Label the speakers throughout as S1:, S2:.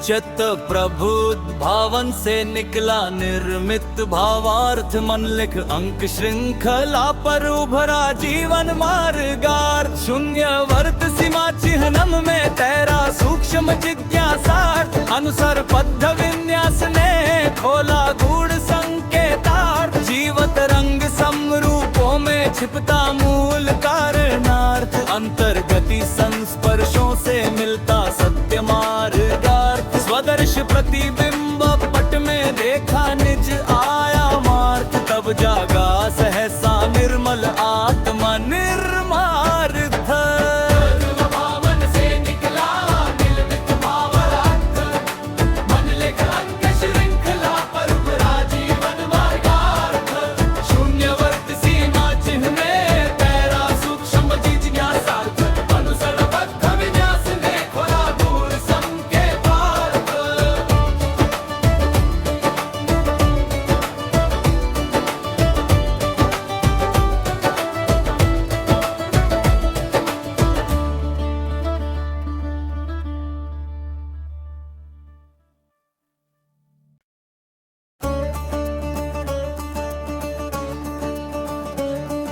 S1: चित्त प्रभुत भावन से निकला निर्मित भावार्थ, मन लिख अंक श्रृंखला पर उभरा जीवन मार्गार। शून्य वर्त सीमा चिह्नम में तैरा सूक्ष्म जिज्ञासार्थ, अनुसार पद्ध विन्यास ने खोला गूढ़ संकेतार्थ। जीवत रंग समरूपों में छिपता मूल कारणार्थ, अंतर्गति संस्पर्शों से मिलता सत्य मार्गार्थ। स्वदर्श प्रतिबिंब पट में देखा निज आयामार्थ, तब जागा सहसा निर्मल आत्मा निर्मार्थ।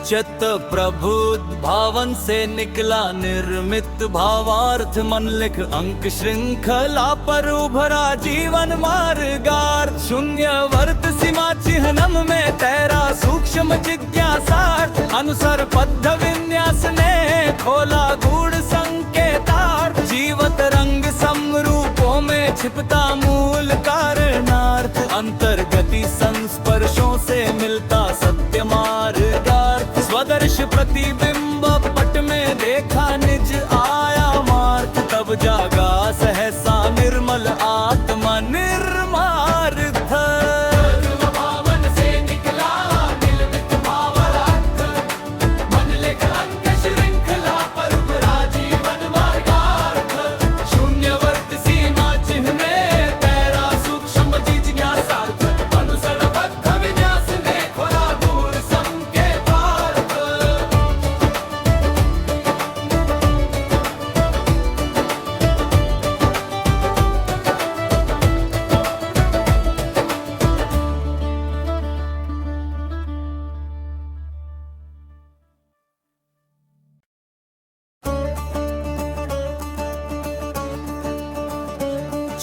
S1: चित्त प्रभुत भावन से निकला निर्मित भावार्थ, मन लिख अंक श्रृंखला पर उभरा जीवन मार्गार्थ। शून्य वर्त सीमा चिह्नम में तैरा सूक्ष्म जिज्ञासार्थ, अनुसार पद्ध विन्यास ने खोला गूढ़ संकेतार्थ। जीवत रंग समरूपों में छिपता मूल कारणार्थ, अंतर्गति संस्पर्शों से मिलता सत्य मार्गार्थ। स्वदर्श प्रतिबिंब पट में देखा निज आयामार्थ, तब जागा सहसा निर्मल आत्मा निर्मार्थ।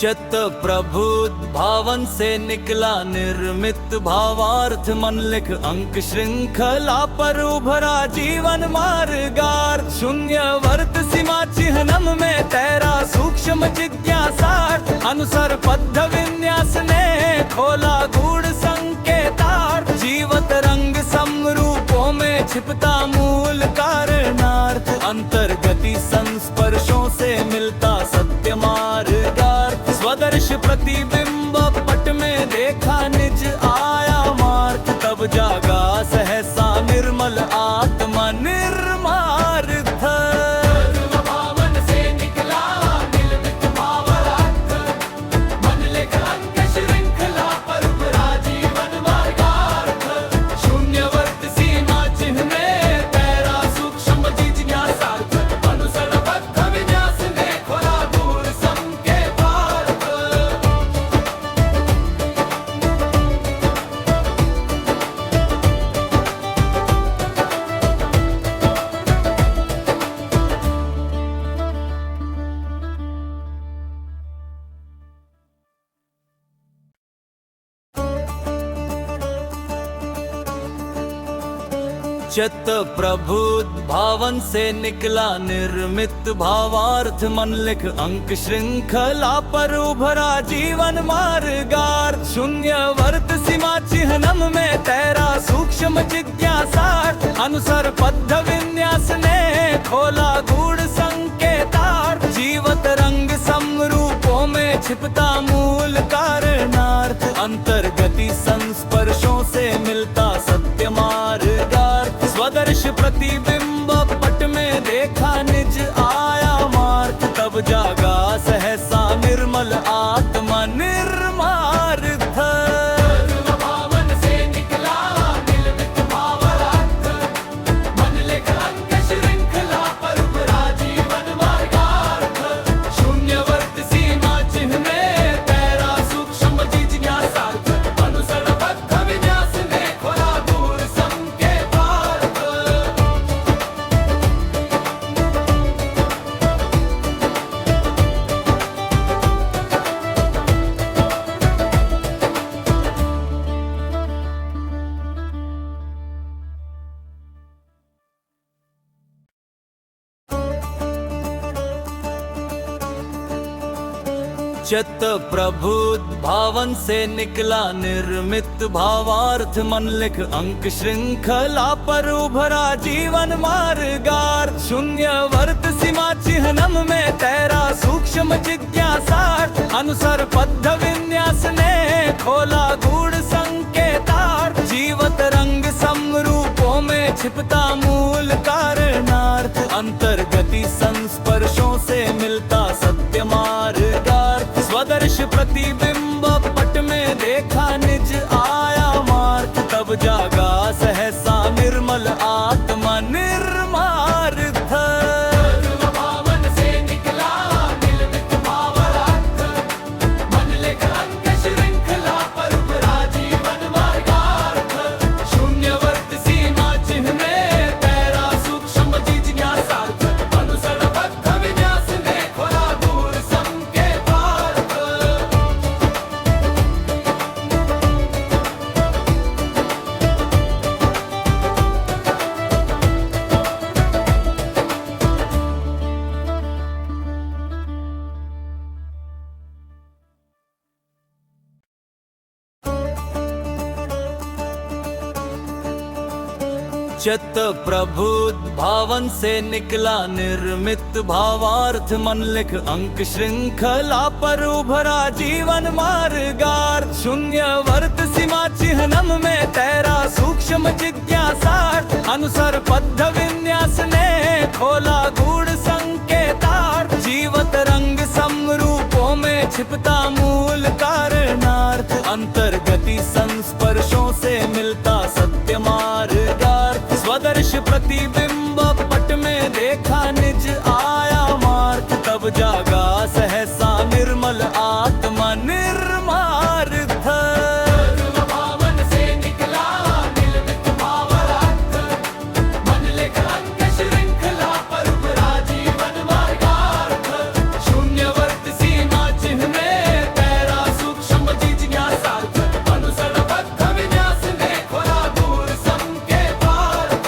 S1: चित्त प्रभुत भावन से निकला निर्मित भावार्थ, मन लिख अंक श्रृंखला पर उभरा जीवन मार्गार्थ। शून्य वर्त सीमा चिह्नम में तैरा सूक्ष्म जिज्ञासार्थ, अनुसार पद्ध विन्यास ने खोला गूढ़ संकेतार्थ। जीवत रंग समरूपों में छिपता मूल कारणार्थ, अंतर्गति संस्पर्शों से मिलता सत्य मार्गार्थ। स्वदर्श प्रतिबिंब पट में देखा निज आयामार्थ, तब जागा सहसा निर्मल आत्मा निर्मार्थ। चित्त प्रभुत भावन से निकला निर्मित भावार्थ, मन लिख अंक श्रृंखला पर उभरा जीवन मार्गार्थ। शून्य वर्त सीमा चिह्नम में तैरा सूक्ष्म जिज्ञासार्थ, अनुसार पद्ध विन्यास ने खोला गूढ़ संकेतार्थ। जीवत रंग समरूपों में छिपता मूल कारणार्थ, अंतर्गति संस्पर्शों से मिलता सत्य मार्गार्थ। स्वदर्श प्रतिबिंब पट में देखा निज आयामार्थ, तब जागा सहसा निर्मल आत्मा निर्मार्थ।
S2: शून्य वर्त सीमा चिह्न में
S1: चित्त प्रबुद्ध भावन से निकला निर्मित भावार्थ, मन लिख अंक श्रृंखला पर उभरा जीवन मार्गार्थ। शून्य वर्त सीमा चिह्नम में तैरा सूक्ष्म जिज्ञासार्थ, अनुसार पद्ध विन्यास ने खोला गूढ़ संकेतार्थ। जीवत रंग समरूपों में छिपता मूल कारणार्थ, अंतर्गति संस्पर्शों से मिलता सत्य मार्गार्थ। स्वदर्श प्रतिबिंब पट में देखा निज आयामार्थ, तब जागा सहसा निर्मल आत्मा निर्मार्थ। भावन से निकला निर्मित भावार्थ, मन लिख अंक श्रृंखला पर उभरा जीवन मार्गार्थ। शून्यवर्त सीमा चिन्ह में तैरा सूक्ष्म जिज्ञासार्थ, अनुसरण बद्ध विन्यास ने खोला गूढ़ संकेतार्थ। चित्त प्रबुद्ध भावन से निकला निर्मित भावार्थ, मन लिख अंक श्रृंखला पर उभरा जीवन मार्गार्थ। शून्य वर्त सीमा चिह्नम में तैरा सूक्ष्म जिज्ञासार्थ, अनुसार पद्ध विन्यास ने खोला गूढ़ संकेतार्थ। जीवत रंग समरूपों में छिपता मूल कारणार्थ, अंतर्गति संस्पर्शों से मिलता सत्य मार्गार्थ। स्वदर्श प्रतिबिंब पट में देखा निज आयामार्थ, तब जागा सहसा निर्मल आत्मा निर्मार्थ। भावन से निकला निर्मित भावार्थ, मन लिख अंक श्रृंखला पर उभरा जीवन मार्गार्थ। शून्यवर्त सीमा चिन्ह में तैरा सूक्ष्म जिज्ञासार्थ, अनुसरण बद्ध विन्यास ने खोला गूढ़ संकेतार्थ।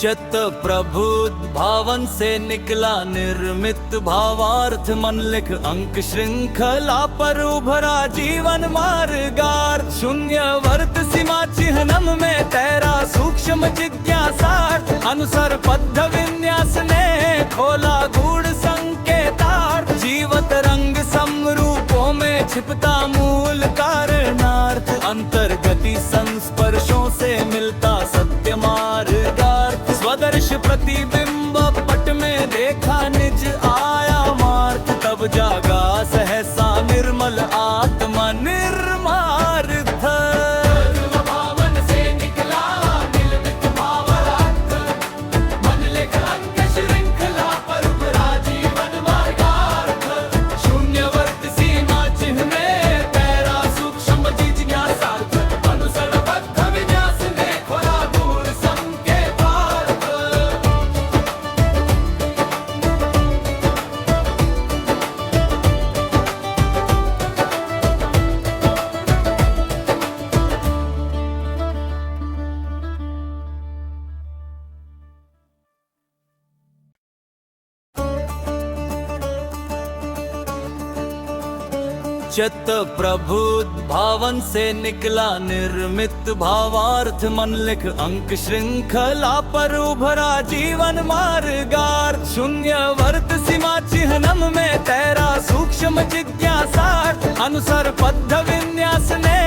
S1: चित्त प्रबुद्ध भावन से निकला निर्मित भावार्थ, मन लिख अंक श्रृंखला पर उभरा जीवन मार्गार्थ। शून्य वर्त सीमा चिह्नम में तैरा सूक्ष्म जिज्ञासार्थ, अनुसार पद्ध विन्यास ने खोला गूढ़ संकेतार्थ। जीवत रंग समरूपों में छिपता मूल कारणार्थ, अंतर्गति संस्पर्शों से मिलता सत्य मार्गार्थ। स्वदर्श प्रतिबिंब पट में देखा निज आयामार्थ, तब जागा सहसा निर्मल आत्मा निर्मार्थ। भावन से निकला निर्मित भावार्थ, मन लिख अंक श्रृंखला पर उभरा जीवन मार्गार्थ। शून्यवर्त सीमा चिन्ह में तैरा सूक्ष्म जिज्ञासार्थ, अनुसरण बद्ध विन्यास ने खोला गूढ़ संकेतार्थ। चित्त प्रबुद्ध भावन से निकला निर्मित भावार्थ, मन लिख अंक श्रृंखला पर उभरा जीवन मार्गार्थ। शून्य वर्त सीमा चिह्नम में तैरा सूक्ष्म जिज्ञासार्थ, अनुसार पद्ध विन्यास ने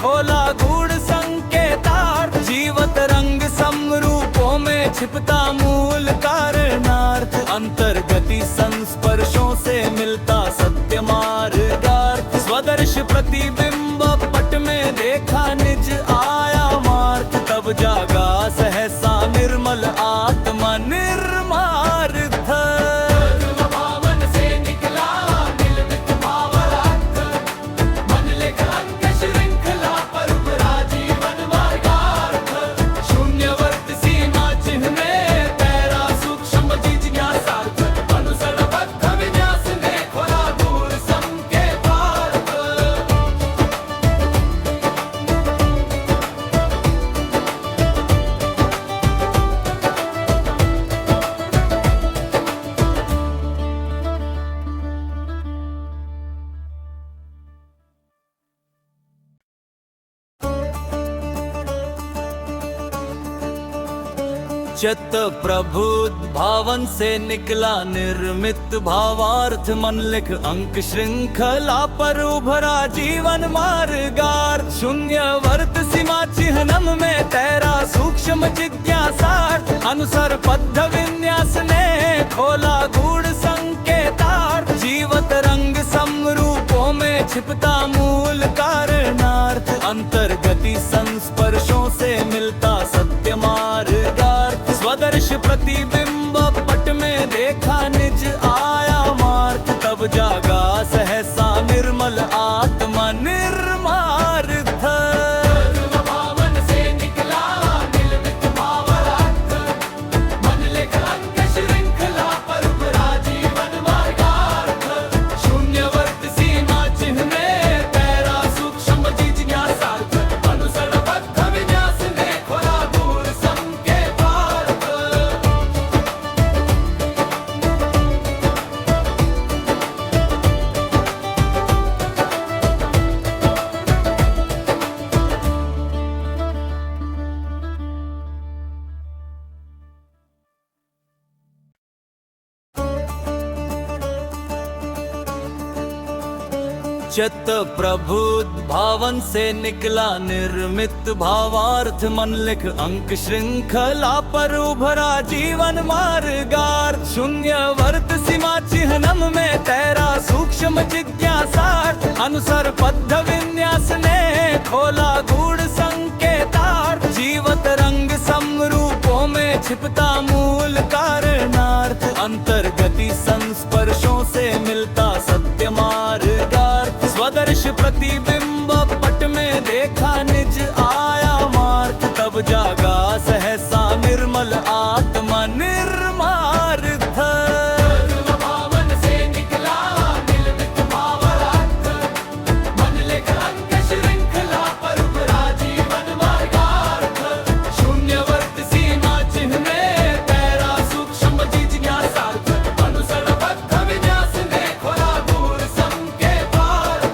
S1: खोला गूढ़ संकेतार्थ। जीवत रंग समरूपों में छिपता मूल कारणार्थ, अंतर्गति संस्पर्शों से मिलता सत्य मार्गार्थ। स्वदर्श प्रतिबिंब पट में देखा निज आयामार्थ, तब जागा सहसा निर्मल आत्मा निर्मार्थ। भावन से निकला निर्मित भावार्थ, मन लिख अंक श्रृंखला पर उभरा जीवन मार्गार्थ। शून्यवर्त सीमा चिन्ह में चित्त प्रबुद्ध भावन से निकला निर्मित भावार्थ, मन लिख अंक श्रृंखला पर उभरा जीवन मार्गार। शून्य वर्त सीमा चिह्नम में तैरा सूक्ष्म जिज्ञासार्थ, अनुसार पद्ध विन्यास ने खोला गूढ़ संकेतार्थ। जीवत रंग समरूपों में छिपता मूल कारणार्थ, अंतर्गति संस्पर्शों से मिलता सत्य मार्गार्थ। स्वदर्श प्रतिबिंब पट में देखा निज आयामार्थ, तब जागा सहसा निर्मल आत्मा निर्मार्थ। भावन से निकला निर्मित भावार्थ, मन लिख अंक श्रृंखला पर उभरा जीवन मार्गार्थ। शून्यवर्त सीमा चिन्ह में तैरा सूक्ष्म जिज्ञासार्थ, अनुसरण बद्ध विन्यास ने खोला गूढ़ संकेतार्थ। चित्त प्रबुद्ध भावन से निकला निर्मित भावार्थ, मन लिख अंक श्रृंखला पर उभरा जीवन मार्गार्थ। शून्य वर्त सीमा चिह्नम में तैरा सूक्ष्म जिज्ञासार्थ, अनुसार पद्ध विन्यास ने खोला गूढ़ संकेतार्थ। जीवत रंग समरूपों में छिपता मूल कारणार्थ, अंतर्गति संस्पर्शों से मिलता सत्य मार्गार्थ। स्वदर्श प्रतिबिंब पट में देखा निज आयामार्थ, तब जागा सहसा निर्मल आत्मा निर्मार्थ। भावन से निकला निर्मित भावार्थ, मन लिख अंक श्रृंखला पर उभरा जीवन मार्गार्थ। शून्यवर्त सीमा चिन्ह में तैरा सूक्ष्म जिज्ञासार्थ, अनुसरण बद्ध विन्यास ने खोला गूढ़ संकेतार्थ।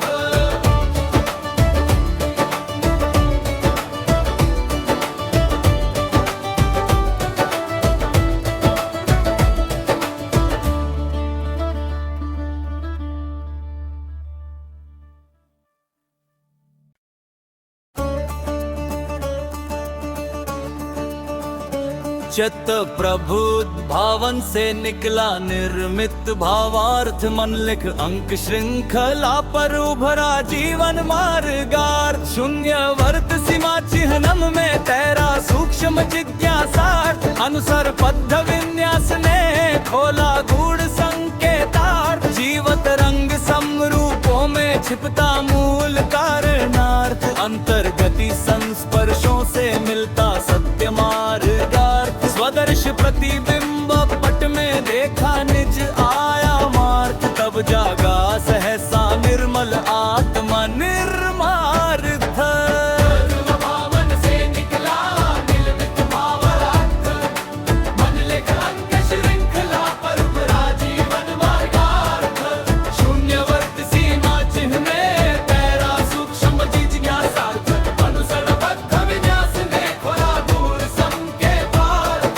S1: चित्त प्रबुद्ध भावन से निकला निर्मित भावार्थ, मन लिख अंक श्रृंखला पर उभरा जीवन मार्गार्थ। शून्य वर्त सीमा चिह्नम में तैरा सूक्ष्म जिज्ञासार्थ, अनुसार पद्ध विन्यास ने खोला गूढ़ संकेतार्थ। जीवत रंग समरूपों में छिपता मूल कारणार्थ, अंतर्गति संस्पर्शों से मिलता सत्य मार्गार्थ। स्वदर्श प्रतिबिंब पट में देखा निज आयामार्थ, तब जागा सहसा निर्मल आत्मा निर्मार्थ। भावन से निकला निर्मित भावार्थ, मन लिख अंक श्रृंखला पर उभरा जीवन मार्गार्थ। शून्यवर्त सीमा चिन्ह में तैरा सूक्ष्म जिज्ञासार्थ, अनुसरण बद्ध विन्यास ने खोला गूढ़ संकेतार्थ।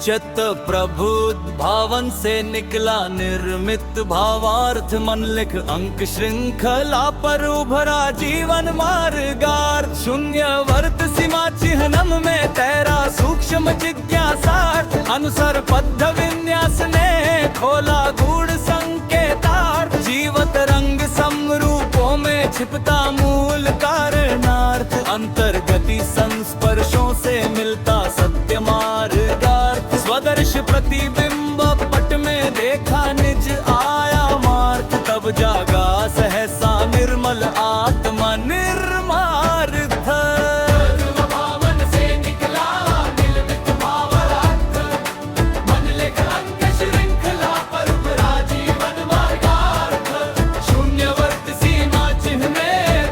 S1: चित्त प्रबुद्ध भावन से निकला निर्मित भावार्थ, मन लिख अंक श्रृंखला पर उभरा जीवन मार्गार्थ। शून्य वर्त सीमा चिह्नम में तैरा सूक्ष्म जिज्ञासार्थ, अनुसार पद्ध विन्यास ने खोला गूढ़ संकेतार्थ। जीवत रंग समरूपों में छिपता मूल कारणार्थ, अंतर्गति संस्पर्शों से मिलता सत्य मार्गार्थ। स्वदर्श प्रतिबिंब पट में देखा निज आयामार्थ, तब जागा सहसा निर्मल आत्मा निर्मार्थ। भावन से निकला निर्मित भावार्थ, मन लिख अंक श्रृंखला पर उभरा जीवन मार्गार्थ। शून्यवर्त सीमा चिन्ह में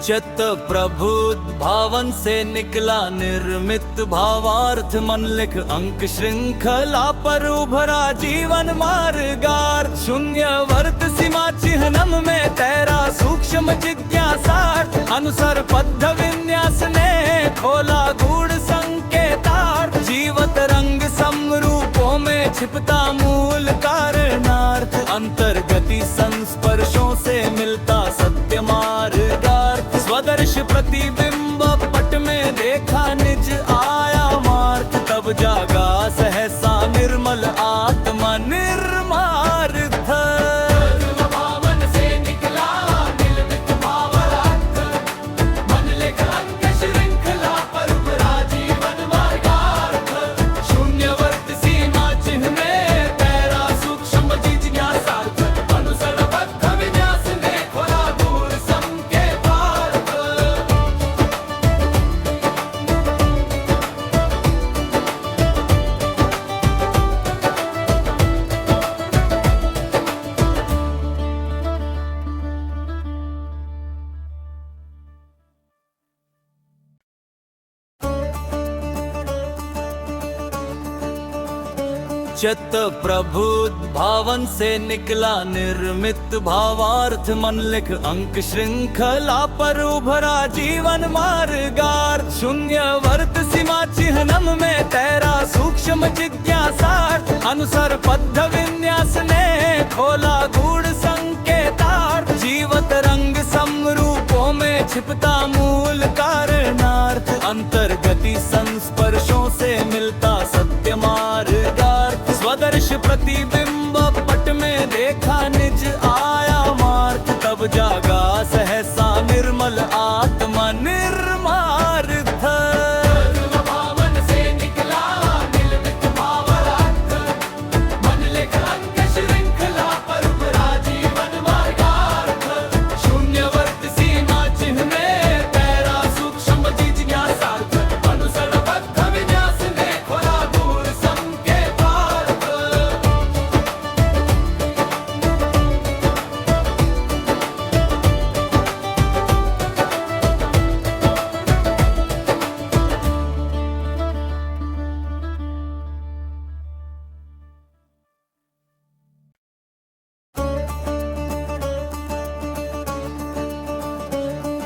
S1: चित्त प्रभुत भावन से निकला निर्मित भावार्थ, मन लिख अंक श्रृंखला पर उभरा जीवन मार्गार्थ। शून्य वर्त सीमा चिह्नम में तैरा सूक्ष्म जिज्ञासार्थ, अनुसार पद्ध विन्यास ने खोला गूढ़ संकेतार्थ। जीवत रंग समरूपों में छिपता मूल कारणार्थ, अंतर्गति संस्पर्शों से मिलता सत्य मार्गार्थ। स्वदर्श प्रतिबिंब पट में देखा निज आयामार्थ, तब जागा सहसा निर्मल आत्मा निर्मार्थ। चित्त प्रभुत भावन से निकला निर्मित भावार्थ, मन लिख अंक श्रृंखला पर उभरा जीवन मार्गार्थ। शून्य वर्त सीमा चिह्नम में तैरा सूक्ष्म जिज्ञासार्थ, अनुसार पद्ध विन्यास ने खोला गूढ़ संकेतार्थ। जीवत रंग समरूपों में छिपता मूल कारणार्थ, अंतर्गति संस्पर्शों से मिलता सत्य मार्गार्थ। स्वदर्श प्रतिबिंब पट में देखा निज आयामार्थ, तब जागा सहसा निर्मल आत्मा निर्मार्थ।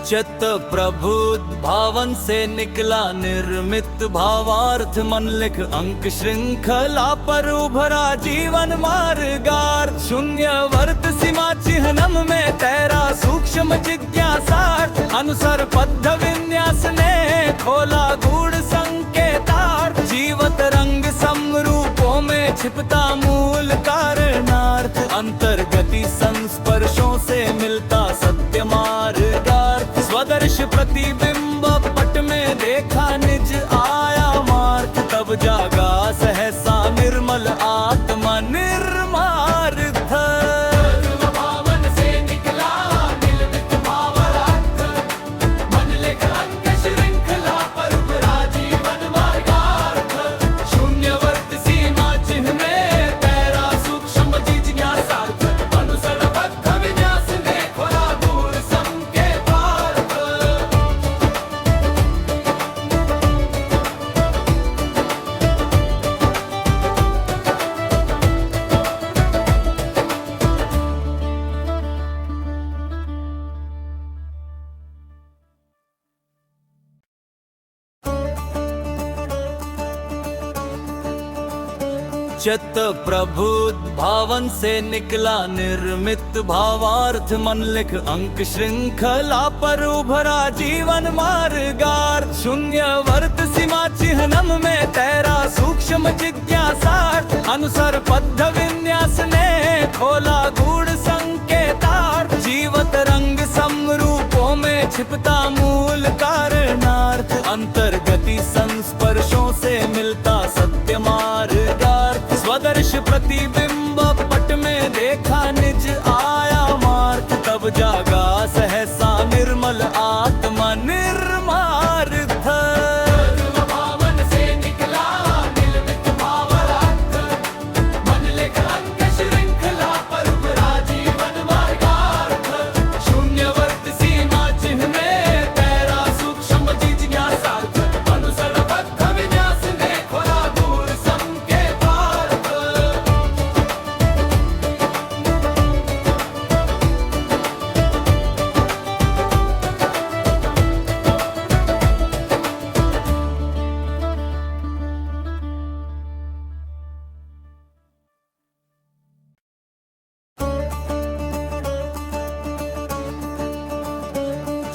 S1: चित्त प्रभुत भावन से निकला निर्मित भावार्थ, मन लिख अंक श्रृंखला पर उभरा जीवन मार्गार्थ। शून्य वर्त सीमा चिह्नम में तैरा सूक्ष्म जिज्ञासार्थ, अनुसार पद्ध विन्यास ने खोला गूढ़ संकेतार्थ। जीवत रंग समरूपों में छिपता मूल कारणार्थ, अंतर्गति संस्पर्शों से मिलता सत्य मार्गार्थ। स्वदर्श प्रतिबिंब पट में देखा निज आयामार्थ, तब जागा सहसा निर्मल आत्मा निर्मार्थ। चित्त प्रभुत भावन से निकला निर्मित भावार्थ, मन लिख अंक श्रृंखला पर उभरा जीवन मार्गार्थ। शून्य वर्त सीमा चिह्नम में तैरा सूक्ष्म जिज्ञासार्थ, अनुसार पद्ध विन्यास ने खोला गूढ़ संकेतार्थ। जीवत रंग समरूपों में छिपता मूल कारणार्थ, अंतर्गति संस्पर्शों से मिलता सत्य मार्गार्थ। स्वदर्श प्रतिबिंब पट में देखा निज आयामार्थ, तब जागा सहसा निर्मल आत्मा निर्मार्थ। शून्य वर्त सीमा चिह्न में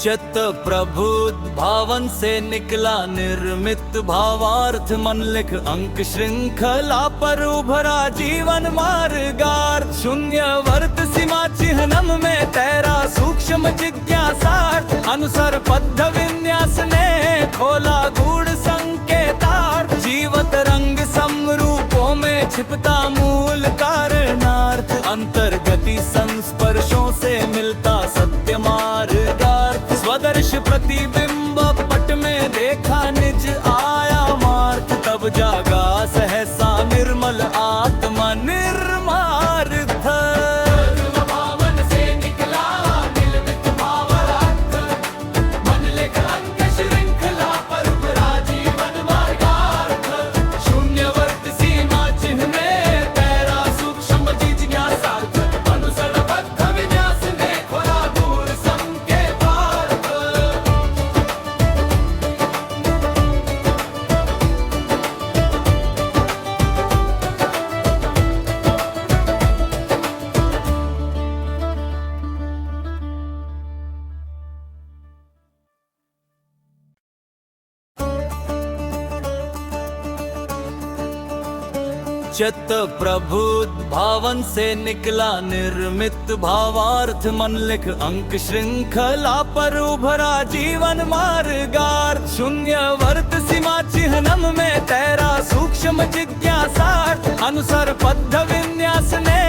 S1: चित्त प्रबुद्ध भावन से निकला निर्मित भावार्थ, मन लिख अंक श्रृंखला पर उभरा जीवन मार्गार्थ। शून्य वर्त सीमा चिह्नम में तैरा सूक्ष्म जिज्ञासार्थ, अनुसार बद्ध विन्यास ने खोला गूढ़ संकेतार्थ। जीवत रंग समरूपों में छिपता मूल कारणार्थ, अंतर्गति संस्पर्शों से मिलता सत्य मार्गार्थ। स्वदर्श प्रतिबिंब पट में देखा निज आयामार्थ, तब जागा सहसा निर्मल आत्मा निर्मार्थ। चित्त प्रबुद्ध भावन से निकला निर्मित भावार्थ, मन लिख अंक श्रृंखला पर उभरा जीवन मार्गार्थ। शून्य वर्त सीमा चिह्नम में तैरा सूक्ष्म जिज्ञासार्थ, अनुसार बद्ध विन्यास ने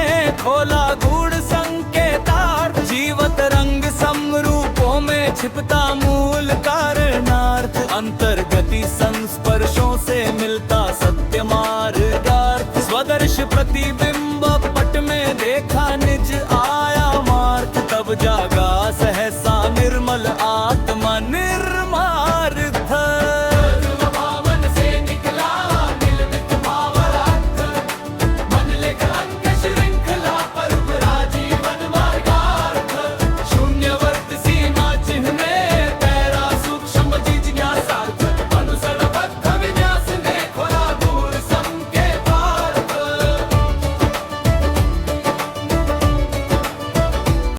S1: खोला गूढ़ संकेतार्थ। जीवत रंग समरूपों में छिपता मूल कारणार्थ, अंतर्गति संस्पर्शों से मिलता सत्य मार्गार्थ। स्वदर्श प्रतिबिंब पट में देखा निज आयामार्थ, तब जागा